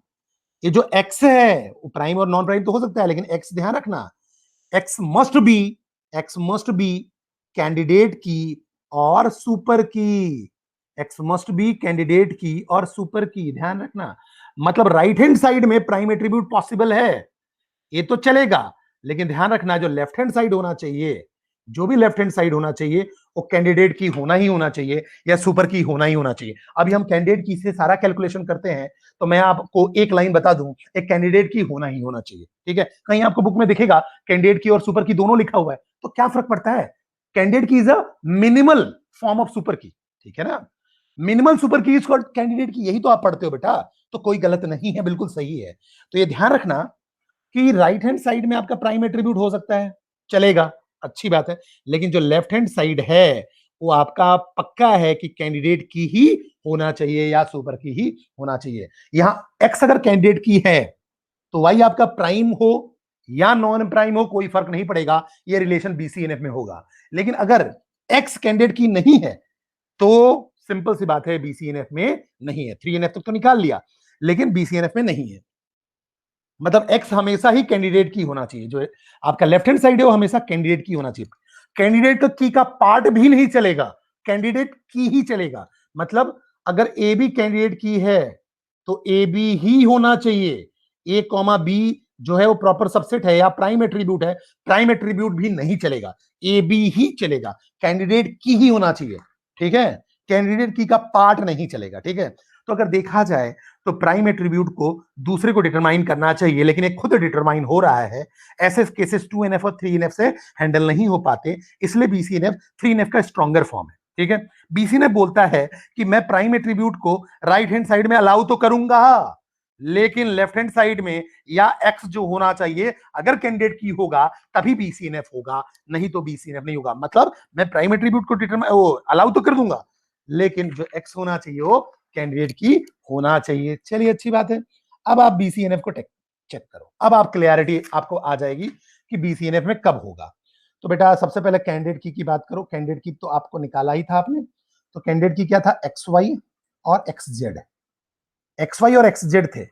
ये जो x है वो प्राइम और नॉन प्राइम तो हो सकता है, लेकिन x ध्यान रखना, एक्स मस्ट बी कैंडिडेट की और सुपर की, एक्स मस्ट बी कैंडिडेट की और सुपर की, ध्यान रखना, मतलब राइट हैंड साइड में प्राइम एट्रीब्यूट पॉसिबल है, ये तो चलेगा, लेकिन ध्यान रखना जो लेफ्ट हैंड साइड होना चाहिए, जो भी लेफ्ट हैंड साइड होना चाहिए वो कैंडिडेट की होना ही होना चाहिए या सुपर की होना ही होना चाहिए। अभी हम कैंडिडेट की से सारा कैलकुलेशन करते हैं, तो मैं आपको एक लाइन बता दूं, एक कैंडिडेट की होना ही होना चाहिए, ठीक है, कहीं आपको बुक में दिखेगा कैंडिडेट की और सुपर की दोनों लिखा हुआ है, तो क्या फर्क पड़ता है, कैंडिडेट की is a minimal form of super की, ठीक है ना, मिनिमल सुपर की इज कॉल्ड कैंडिडेट की, यही तो आप पढ़ते हो बेटा, तो कोई गलत नहीं है, बिल्कुल सही है। तो ये ध्यान रखना कि राइट हैंड साइड में आपका प्राइम एट्रीब्यूट हो सकता है, चलेगा, अच्छी बात है, लेकिन जो लेफ्ट हैंड साइड है वो आपका पक्का है कि कैंडिडेट की ही होना चाहिए या सुपर की ही होना चाहिए। यहां एक्स अगर कैंडिडेट की है तो वाई आपका प्राइम हो या नॉन प्राइम हो कोई फर्क नहीं पड़ेगा, ये रिलेशन BCNF में होगा। लेकिन अगर एक्स कैंडिडेट की नहीं है तो सिंपल सी बात है BCNF में नहीं है, 3NF तक तो निकाल लिया, लेकिन BCNF में नहीं है, मतलब एक्स हमेशा ही कैंडिडेट की होना चाहिए, जो आपका लेफ्ट हैंड साइड है वो हमेशा कैंडिडेट की होना चाहिए, कैंडिडेट का की का पार्ट भी नहीं चलेगा, कैंडिडेट की ही चलेगा, मतलब अगर ए बी कैंडिडेट की है तो ए बी ही होना चाहिए, ए कॉमा बी जो है वो प्रॉपर सबसेट है या प्राइम एट्रीब्यूट है, प्राइम एट्रीब्यूट भी नहीं चलेगा, ए बी ही चलेगा, कैंडिडेट की ही होना चाहिए, ठीक है, कैंडिडेट की का पार्ट नहीं चलेगा, ठीक है। तो अगर देखा जाए तो प्राइम एट्रीब्यूट को दूसरे को डिटरमाइन करना चाहिए, लेकिन ये खुद डिटरमाइन हो रहा है, ऐसे केसेस 2NF और 3NF से हैंडल नहीं हो पाते, इसलिए BCNF 3NF का स्ट्रॉन्गर फॉर्म है, ठीक है। बीसी ने बोलता है कि मैं प्राइम एट्रीब्यूट को राइट हैंड साइड में अलाउ तो करूंगा, लेकिन लेफ्ट हैंड साइड में या एक्स जो होना चाहिए अगर कैंडिडेट की होगा तभी बीसीएनएफ होगा, नहीं तो बीसीएनएफ नहीं होगा। मतलब मैं प्राइम एट्रीब्यूट को डिटरमाइन वो अलाउ तो कर दूंगा, लेकिन जो एक्स होना चाहिए वो कैंडिडेट की होना चाहिए। चलिए अच्छी बात है। अब आप बीसीएनएफ को चेक करो। अब आप क्लियरिटी आपको आ जाएगी कि बीसीएनएफ में कब होगा। तो बेटा सबसे पहले कैंडिडेट की बात करो। कैंडिडेट की तो आपको निकाला ही था आपने। तो कैंडिडेट की क्या था, एक्स वाई और एक्स जेड। एक्स वाई और एक्स जेड थे,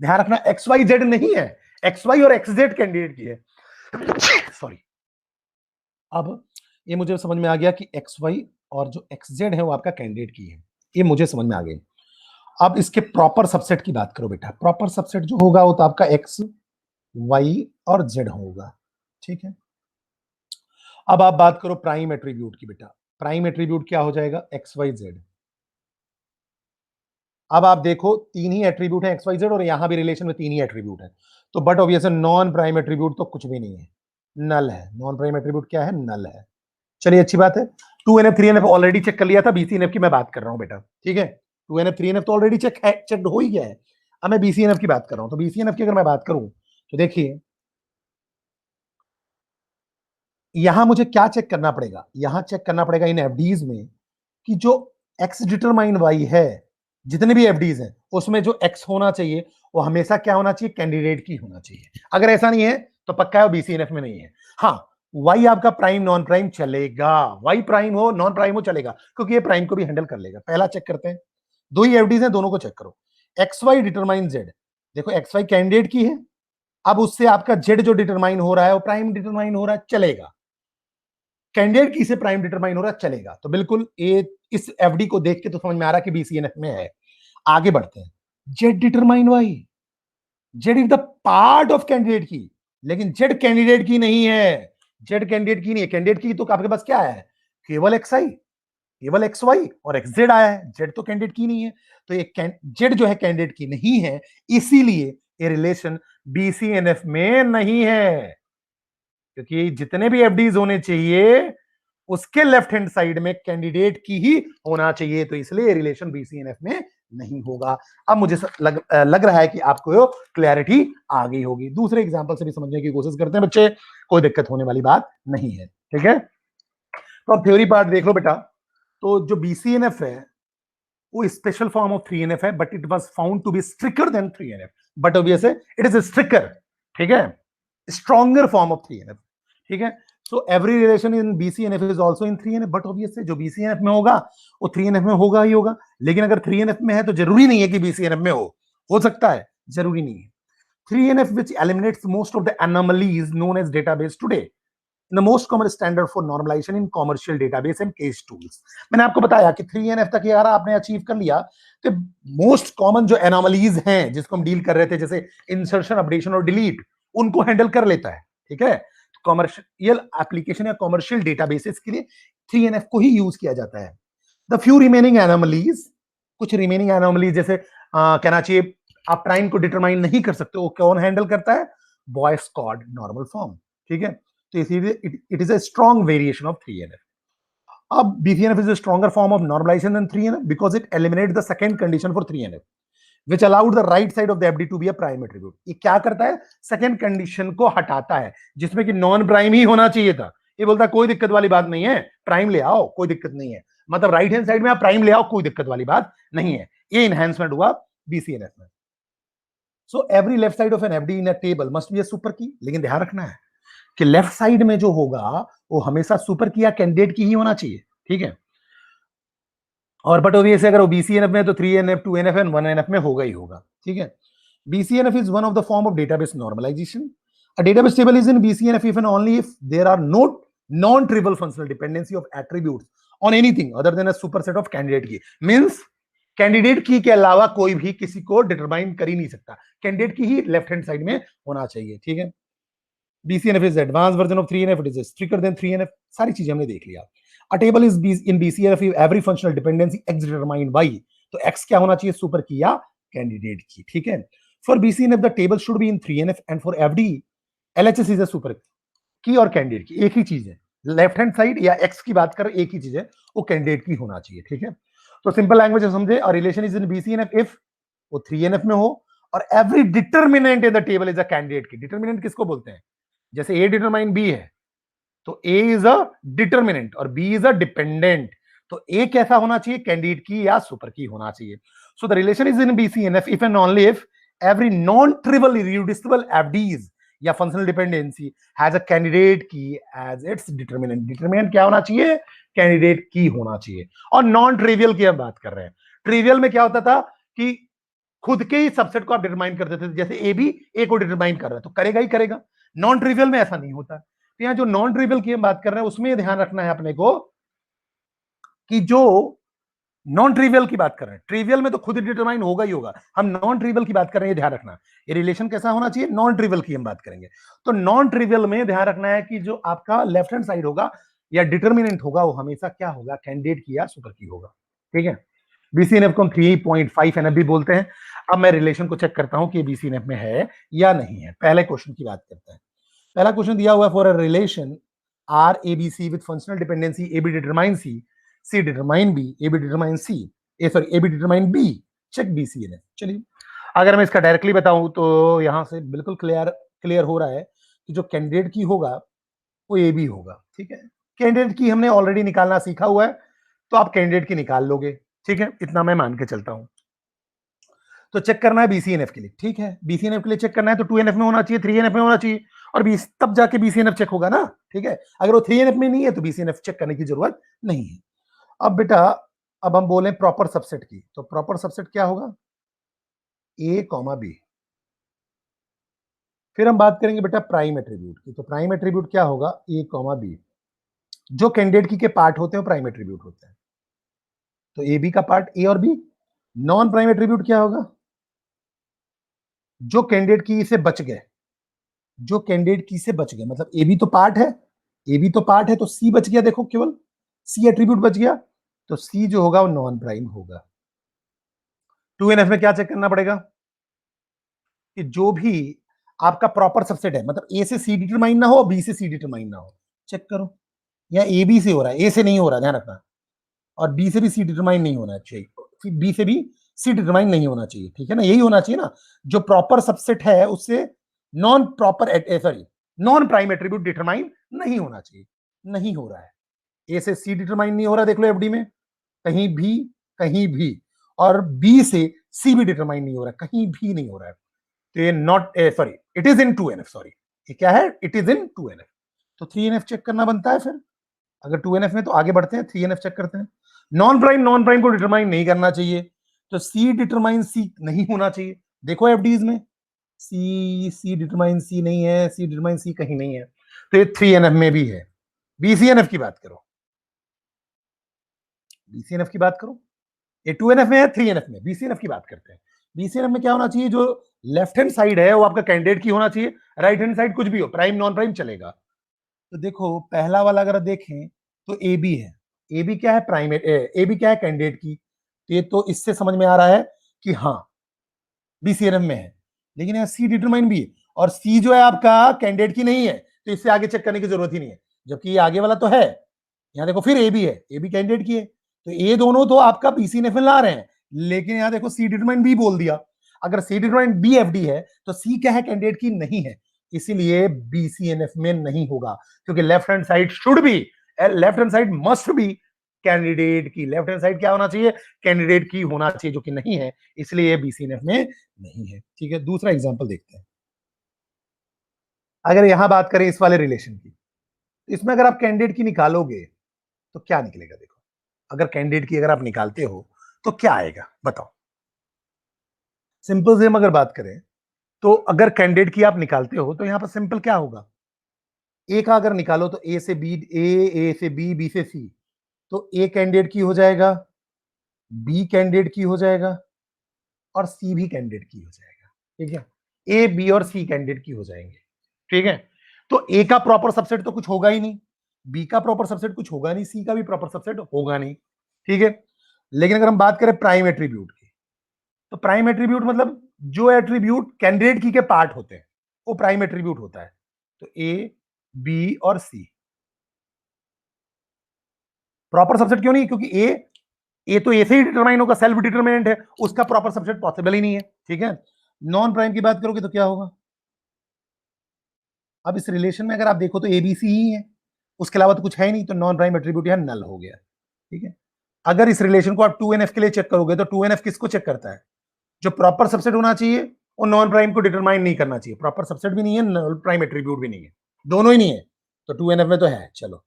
ध्यान रखना एक्स वाई जेड नहीं है, एक्स वाई और एक्स जेड कैंडिडेट की है। सॉरी। अब ये मुझे समझ में आ गया कि एक्स वाई और जो एक्स जेड है वो आपका कैंडिडेट की है, ये मुझे समझ में आ गई। अब इसके प्रॉपर सबसेट की बात करो बेटा। प्रॉपर सबसेट जो होगा वो तो आपका एक्स वाई और जेड होगा, ठीक है। अब आप बात करो प्राइम एट्रीब्यूट की बेटा। प्राइम एट्रीब्यूट क्या हो जाएगा, एक्स वाई जेड। अब आप देखो तीन ही एट्रीब्यूट है एक्स वाई जेड, और यहां भी रिलेशन में तीन ही एट्रीब्यूट है, तो but obviously non prime attribute तो कुछ भी नहीं है, नल है। नॉन प्राइम एट्रीब्यूट क्या है, नल है। चलिए अच्छी बात है। 2NF 3NF ऑलरेडी चेक कर लिया था, BCNF की मैं बात कर रहा हूं बेटा, ठीक है। 2NF 3NF तो ऑलरेडी चेक हो ही गया है। अब मैं BCNF की बात कर रहा हूं। तो BCNF की अगर मैं बात करूं तो देखिए यहां मुझे क्या चेक करना पड़ेगा, यहां चेक करना पड़ेगा इन एफडीज में कि जो एक्स डिटरमाइन वाई है, जितने भी एफडीज हैं उसमें जो एक्स होना चाहिए वो हमेशा क्या होना चाहिए, कैंडिडेट की होना चाहिए। अगर ऐसा नहीं है तो पक्का है बीसीएनएफ में नहीं है। हाँ, वाई आपका प्राइम नॉन प्राइम चलेगा, वाई प्राइम हो नॉन प्राइम हो चलेगा, क्योंकि ये प्राइम को भी हैंडल कर लेगा। पहला चेक करते हैं, दो ही एफडीज हैं, दोनों को चेक करो। एक्स वाई डिटरमाइन जेड, देखो एक्स वाई कैंडिडेट की है, अब उससे आपका जेड जो डिटरमाइन हो रहा है वो प्राइम डिटरमाइन हो रहा है, चलेगा। कैंडिडेट की से प्राइम डिटरमाइन हो रहा है, चलेगा। तो बिल्कुल ये इस एफडी को देख के तो समझ में आ रहा है कि बीसीएनएफ में है। आगे बढ़ते हैं। Z determine Y, Z is the part of candidate key, लेकिन जेड कैंडिडेट की नहीं है। जेड कैंडिडेट की नहीं है। कैंडिडेट की तो आपके पास क्या है, केवल एक्स आई, केवल एक्स वाई और एक्स जेड आया है, जेड तो कैंडिडेट की नहीं है। तो ये जेड जो है कैंडिडेट की नहीं है, इसीलिए ये रिलेशन बीसीएनएफ में नहीं है। क्योंकि जितने भी एफडीज होने चाहिए उसके लेफ्ट हैंड साइड में कैंडिडेट की ही होना चाहिए, तो इसलिए रिलेशन बीसीएनएफ में नहीं होगा। अब मुझे लग रहा है कि आपको क्लैरिटी आ गई होगी। दूसरे एग्जांपल से भी समझने की कोशिश करते हैं बच्चे, कोई दिक्कत होने वाली बात नहीं है, ठीक है। तो अब थ्योरी पार्ट देख लो बेटा। तो जो बीसीएनएफ है वो स्पेशल फॉर्म ऑफ 3NF है, but it was found to be stricter than 3NF, but obviously it is stricter, ठीक है, स्ट्रॉन्गर फॉर्म ऑफ 3NF, ठीक है। So every relation in BCNF is also in 3NF, but obviously जो BCNF में होगा वो 3NF में होगा ही होगा। लेकिन अगर 3NF में है तो जरूरी नहीं है कि BCNF में हो सकता है, जरूरी नहीं है। 3NF which eliminates most of the anomalies known as database today, the most common standard for normalization in commercial database and case tools। मैंने आपको बताया कि 3NF तक यार आपने अचीव कर लिया कि मोस्ट कॉमन जो एनोमलीज हैं जिसको हम डील कर रहे थे, जैसे इंसर्शन, अपडेशन और डिलीट, उनको हैंडल कर लेता है, ठीक है। कॉमर्शियल एप्लीकेशन या कॉमर्शियल डेटाबेसेस के लिए 3NF को ही यूज किया जाता है। द फ्यू रिमेनिंग एनोमलीज, कुछ रिमेनिंग एनोमलीज जैसे कहना चाहिए आप प्राइम को डिटरमाइन नहीं कर सकते, वो कौन हैंडल करता है, बॉयस कॉड नॉर्मल फॉर्म, ठीक है। तो इसीलिए it is a strong variation of 3NF। अब BCNF is a stronger form of normalization than 3NF because it eliminates the second condition for 3NF, which allowed the right side of the FD to be a prime attribute। ये क्या करता है, second condition को हटाता है जिसमें कि non prime ही होना चाहिए था। ये बोलता है कोई दिक्कत वाली बात नहीं है, प्राइम ले आओ, कोई दिक्कत नहीं है। मतलब राइट हैंड साइड में आप प्राइम ले आओ, कोई दिक्कत वाली बात नहीं है। ये इनहेंसमेंट हुआ BCNF में। So every left side of an FD in a table must be a super key, लेकिन ध्यान रखना है कि लेफ्ट साइड में जो होगा वो हमेशा सुपर की या कैंडिडेट की ही होना चाहिए, ठीक है। और बट ऑब्वियसली अगर वो BCNF में है तो 3NF 2NF एंड 1NF में होगा ही होगा, ठीक है। BCNF is one of the form of database normalization. A database table is in BCNF if and only if there are no non-trivial functional dependency of attributes on anything other than a superset of candidate key। Means candidate की के अलावा कोई भी किसी को determine कर ही नहीं सकता, कैंडिडेट की ही लेफ्ट हैंड साइड में होना चाहिए, ठीक है। BCNF is advanced version of 3NF, it is stricter than 3NF, सारी चीजें हमने देख लिया। A table is in BCNF if every functional dependency x determined by, तो x क्या होना चाहिए, सुपर की या कैंडिडेट की, ठीक है। For BCNF the table should be in 3NF and for FD LHS is a super की और कैंडिडेट की, एक ही चीज है, लेफ्ट हैंड साइड या एक्स की बात कर, एक ही चीज है, वो कैंडिडेट की होना चाहिए, ठीक है। तो सिंपल लैंग्वेज में समझे, और relation is in BCNF if वो 3NF में हो और every determinant in the table is a candidate की। डिटर्मिनेंट किसको बोलते हैं? जैसे ए डिटरमाइन बी है तो ए इज अ डिटर्मिनेंट और बी इज अ डिपेंडेंट, तो ए कैसा होना चाहिए? कैंडिडेट की या सुपर की होना चाहिए। So the relation is in BCNF if and only if every non-trivial irreducible FDs या functional dependency has a candidate की एज इट्स डिटरमिनेंट। डिटरमिनेंट क्या होना चाहिए? कैंडिडेट की होना चाहिए। और नॉन ट्रिवियल की हम बात कर रहे हैं। ट्रिवियल में क्या होता था कि खुद के ही सबसेट को आप डिटरमाइन कर देते थे, जैसे ए भी ए को डिटरमाइन कर रहा है तो करेगा ही करेगा। नॉन ट्रिवियल में ऐसा नहीं होता। तो यहां जो नॉन ट्रिवियल की हम बात कर रहे हैं उसमें ध्यान रखना है अपने को कि जो नॉन ट्रिवियल की बात कर रहे हैं, ट्रिवियल में तो खुद डिटरमाइन होगा ही होगा, हम नॉन ट्रिवियल की बात कर रहे हैं, ध्यान रखना। ये रिलेशन कैसा होना चाहिए? नॉन ट्रिवियल की हम बात करेंगे। तो नॉन ट्रिवियल में ध्यान रखना है कि जो आपका लेफ्ट हैंड साइड होगा या डिटर्मिनेंट होगा वो हमेशा क्या होगा? कैंडिडेट की या सुपर की होगा, ठीक है। BCNF को हम 3.5 NF भी बोलते हैं। अब मैं रिलेशन को चेक करता हूं कि BCNF में है या नहीं है। पहले क्वेश्चन की बात करते हैं। पहला क्वेश्चन दिया हुआ है, for a relation R A B C with functional dependency A B determine C determine B, A B determine C, A B determine B, check BCNF। चलिए, अगर मैं इसका डायरेक्टली बताऊं तो यहां से बिल्कुल क्लियर हो रहा है कि जो कैंडिडेट की होगा वो ए बी होगा, ठीक है। कैंडिडेट की हमने ऑलरेडी निकालना सीखा हुआ है, तो आप कैंडिडेट की निकाल लोगे, ठीक है, इतना मैं मान के चलता हूं। तो चेक करना है BCNF के लिए, ठीक है। BCNF के लिए चेक करना है तो 2NF में होना चाहिए, 3NF में होना चाहिए, और तब जाके BCNF चेक होगा ना, ठीक है। अगर वो 3NF में नहीं है तो BCNF चेक करने की जरूरत नहीं है। अब बेटा, अब हम बोले प्रॉपर सबसेट की, तो प्रॉपर सबसेट क्या होगा? A, B। फिर हम बात करेंगे बेटा प्राइम एट्रीब्यूट की, तो प्राइम एट्रीब्यूट क्या होगा? A, B। जो कैंडिडेट की के पार्ट होते हैं वो प्राइम एट्रीब्यूट होते हैं, तो AB का पार्ट A और B। नॉन प्राइम एट्रीब्यूट क्या होगा? जो कैंडिडेट की से बच गए, जो कैंडिडेट की से बच गए, मतलब ए भी तो पार्ट है, ए भी तो पार्ट है, तो सी बच गया, देखो केवल सी एट्रीब्यूट बच गया, तो सी जो होगा वो नॉन प्राइम होगा। 2NF में क्या चेक करना पड़ेगा? कि जो भी आपका प्रॉपर सबसेट है, मतलब ए से सी डिटरमाइन ना हो, बी से सी डिटरमाइन ना हो, चेक करो। या ए बी से हो रहा है, ए से नहीं हो रहा, ध्यान रखना, और बी से भी सी डिटरमाइन नहीं होना चाहिए, बी से भी सी डिटरमाइन नहीं होना चाहिए, ठीक है ना, यही होना चाहिए ना। जो प्रॉपर सबसेट है उससे non proper sorry non prime attribute determine नहीं होना चाहिए, नहीं हो रहा है। ए से सी डिटरमाइन नहीं हो रहा, देख लो एफडी में कहीं भी, कहीं भी, और बी से सी भी डिटरमाइन नहीं हो रहा, कहीं भी नहीं हो रहा है। तो ये not sorry it is in 2NF, sorry ये क्या है? It is in 2NF। तो 3NF चेक करना बनता है। फिर अगर 2NF में तो आगे बढ़ते हैं, 3NF चेक करते हैं। नॉन प्राइम को डिटरमाइन नहीं करना चाहिए, तो सी डिटरमाइन सी नहीं होना चाहिए। देखो एफडीज में सी डिटरमाइन सी नहीं है, सी डिटरमाइन सी कहीं नहीं है, तो ये 3NF में भी है। BCNF की बात करो, BCNF की बात करो, ये 2NF में है, 3NF में, BCNF की बात करते हैं। BCNF में क्या होना चाहिए? जो लेफ्ट हैंड साइड है वो आपका कैंडिडेट की होना चाहिए, राइट हैंड साइड कुछ भी हो, प्राइम नॉन प्राइम चलेगा। तो देखो पहला वाला अगर देखें तो ए बी है, ए बी क्या है? प्राइम, ए बी क्या है? कैंडिडेट की। तो ये तो इससे समझ में आ रहा है कि हाँ BCNF में है, लेकिन यहाँ सी डिटरमाइन भी है, और सी जो है आपका कैंडिडेट की नहीं है, तो इससे आगे चेक करने की जरूरत ही नहीं है, जबकि ये आगे वाला तो है। यहाँ देखो फिर ए बी है, ए बी कैंडिडेट की है, तो ये दोनों तो आपका BCNF में ला रहे हैं, लेकिन यहाँ देखो सी डिटरमाइन बी बोल दिया। अगर सी डिटरमाइन बी एफडी है तो सी क्या है? कैंडिडेट की नहीं है, इसीलिए BCNF में नहीं होगा, क्योंकि left hand side should be, left hand side must be candidate की। लेफ्ट हैंड साइड क्या होना चाहिए? कैंडिडेट की होना चाहिए, जो कि नहीं है, इसलिए BCNF में नहीं है, ठीक है। दूसरा एग्जांपल देखते हैं। अगर यहां बात करें इस वाले रिलेशन की, इसमें अगर आप कैंडिडेट की निकालोगे तो क्या निकलेगा? देखो, अगर कैंडिडेट की अगर आप निकालते हो तो क्या आएगा बताओ? सिंपल से हम अगर बात करें तो अगर कैंडिडेट की आप निकालते हो तो यहां पर सिंपल क्या होगा? ए का अगर निकालो तो ए से बी, ए से बी, बी से सी, तो ए कैंडिडेट की हो जाएगा, बी कैंडिडेट की हो जाएगा, और सी भी कैंडिडेट की हो जाएगा, ठीक है। ए बी और सी कैंडिडेट की हो जाएंगे, ठीक है। तो ए का प्रॉपर सबसेट तो कुछ होगा ही नहीं, बी का प्रॉपर सबसेट कुछ होगा नहीं, सी का भी प्रॉपर सबसेट होगा नहीं, ठीक है। लेकिन अगर हम बात करें प्राइम एट्रीब्यूट की, तो प्राइम एट्रीब्यूट मतलब जो एट्रीब्यूट कैंडिडेट की के पार्ट होते हैं वो प्राइम एट्रीब्यूट होता है। तो ए, बी और सी, प्रॉपर सबसेट क्यों नहीं? क्योंकि ए तो ए से ही डिटरमाइन होगा, सेल्फ डिटरमिनेंट है, उसका प्रॉपर सबसेट पॉसिबल ही नहीं है। ठीक है, नॉन प्राइम की बात करोगे तो क्या होगा? अब इस रिलेशन में अगर आप देखो तो एबीसी ही है, उसके अलावा तो कुछ है ही नहीं, तो नॉन प्राइम एट्रीब्यूट यहां नल हो गया। ठीक है, अगर इस रिलेशन को आप 2NF के लिए चेक करोगे तो 2NF किसको चेक करता है? जो प्रॉपर सबसेट होना चाहिए वो नॉन प्राइम को डिटरमाइन नहीं करना चाहिए, प्रॉपर सबसेट भी नहीं है, नॉन प्राइम एट्रीब्यूट भी नहीं है, दोनों ही नहीं है, तो 2NF में तो है। चलो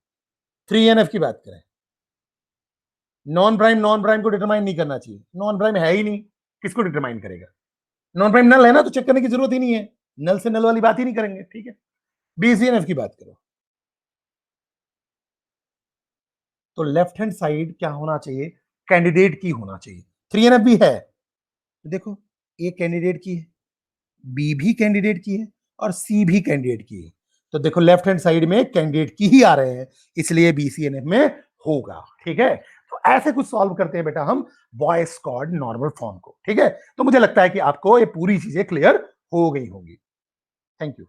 3NF की बात करें, नॉन प्राइम को डिटरमाइन नहीं करना चाहिए, नॉन प्राइम है ही नहीं, किसको डिटरमाइन करेगा? नॉन प्राइम नल है ना, तो चेक करने की जरूरत ही नहीं है, नल से नल वाली बात ही नहीं करेंगे। ठीक है, BCNF की बात करो तो लेफ्ट हैंड साइड क्या होना चाहिए? कैंडिडेट की होना चाहिए। 3NF भी है, देखो ए कैंडिडेट की है, बी भी कैंडिडेट की है और सी भी कैंडिडेट की है, तो देखो लेफ्ट हैंड साइड में कैंडिडेट की ही आ रहे हैं, इसलिए BCNF में होगा। ठीक है, तो ऐसे कुछ सॉल्व करते हैं बेटा हम बॉयस कॉड नॉर्मल फॉर्म को। ठीक है, तो मुझे लगता है कि आपको ये पूरी चीजें क्लियर हो गई होंगी। Thank you.